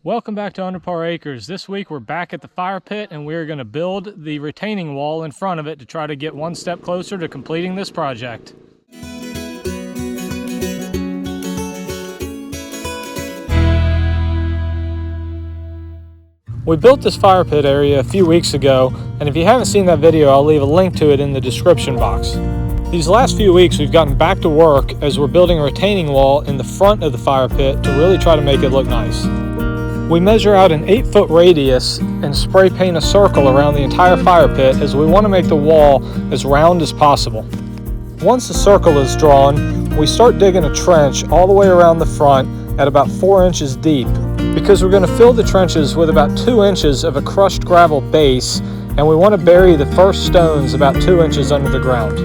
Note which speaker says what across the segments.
Speaker 1: Welcome back to Under Par Acres. This week we're back at the fire pit and we're going to build the retaining wall in front of it to try to get one step closer to completing this project. We built this fire pit area a few weeks ago, and if you haven't seen that video, I'll leave a link to it in the description box. These last few weeks we've gotten back to work as we're building a retaining wall in the front of the fire pit to really try to make it look nice. We measure out an 8-foot radius and spray paint a circle around the entire fire pit as we want to make the wall as round as possible. Once the circle is drawn, we start digging a trench all the way around the front at about 4 inches deep, because we're going to fill the trenches with about 2 inches of a crushed gravel base, and we want to bury the first stones about 2 inches under the ground.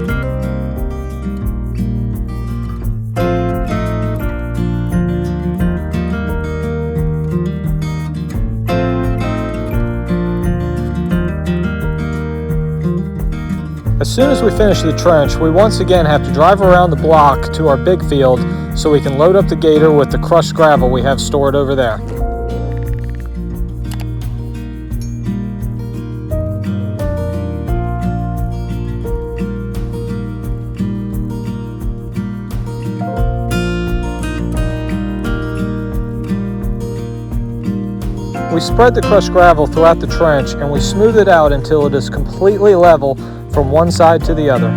Speaker 1: As soon as we finish the trench, we once again have to drive around the block to our big field so we can load up the gator with the crushed gravel we have stored over there. We spread the crushed gravel throughout the trench and we smooth it out until it is completely level from one side to the other.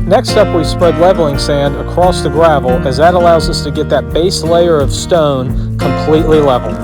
Speaker 1: Next up, we spread leveling sand across the gravel, as that allows us to get that base layer of stone completely level.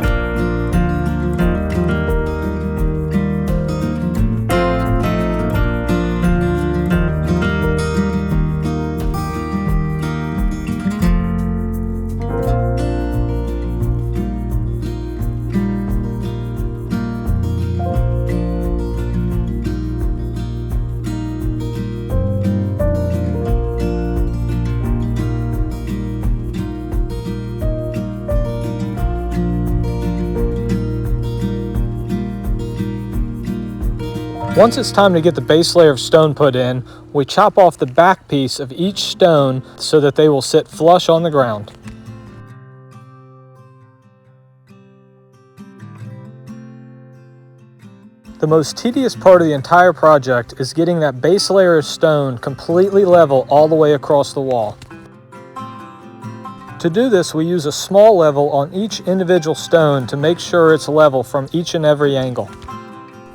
Speaker 1: Once it's time to get the base layer of stone put in, we chop off the back piece of each stone so that they will sit flush on the ground. The most tedious part of the entire project is getting that base layer of stone completely level all the way across the wall. To do this, we use a small level on each individual stone to make sure it's level from each and every angle.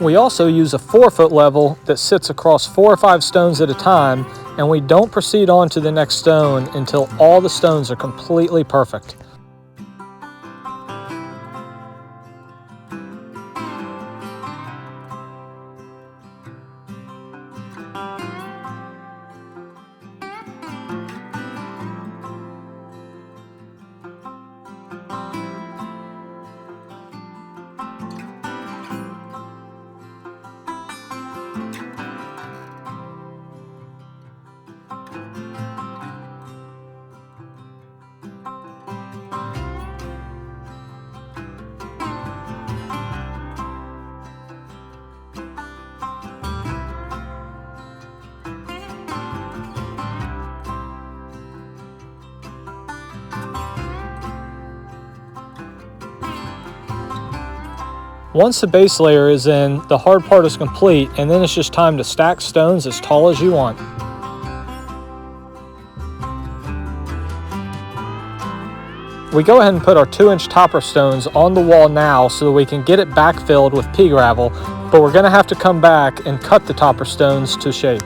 Speaker 1: We also use a 4-foot level that sits across 4 or 5 stones at a time, and we don't proceed on to the next stone until all the stones are completely perfect. Once the base layer is in, the hard part is complete, and then it's just time to stack stones as tall as you want. We go ahead and put our 2-inch topper stones on the wall now so that we can get it backfilled with pea gravel, but we're going to have to come back and cut the topper stones to shape.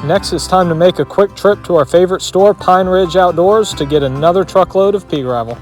Speaker 1: Next, it's time to make a quick trip to our favorite store, Pine Ridge Outdoors, to get another truckload of pea gravel.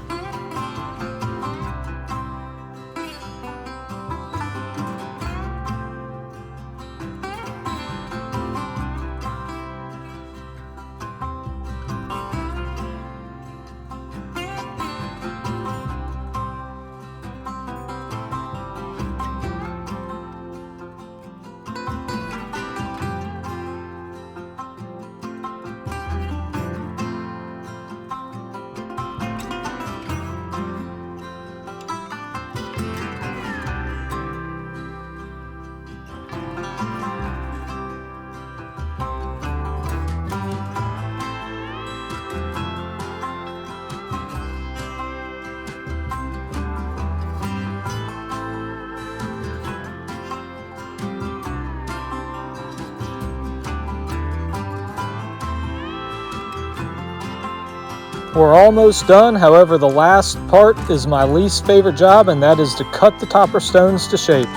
Speaker 1: We're almost done, however the last part is my least favorite job, and that is to cut the topper stones to shape.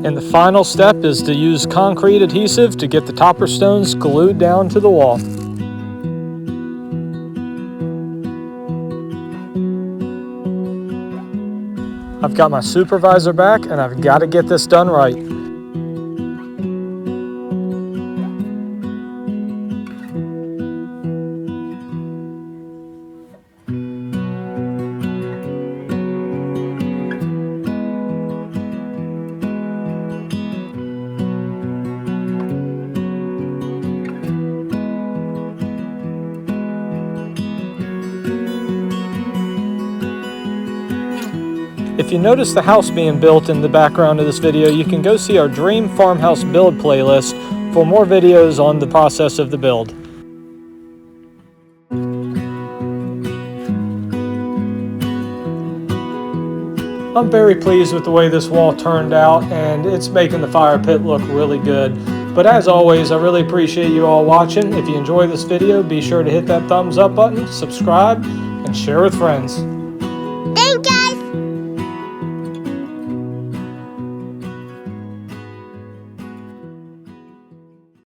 Speaker 1: And the final step is to use concrete adhesive to get the topper stones glued down to the wall. I've got my supervisor back and I've got to get this done right. If you notice the house being built in the background of this video, you can go see our Dream Farmhouse Build playlist for more videos on the process of the build. I'm very pleased with the way this wall turned out, and it's making the fire pit look really good. But as always, I really appreciate you all watching. If you enjoy this video, be sure to hit that thumbs up button, subscribe, and share with friends.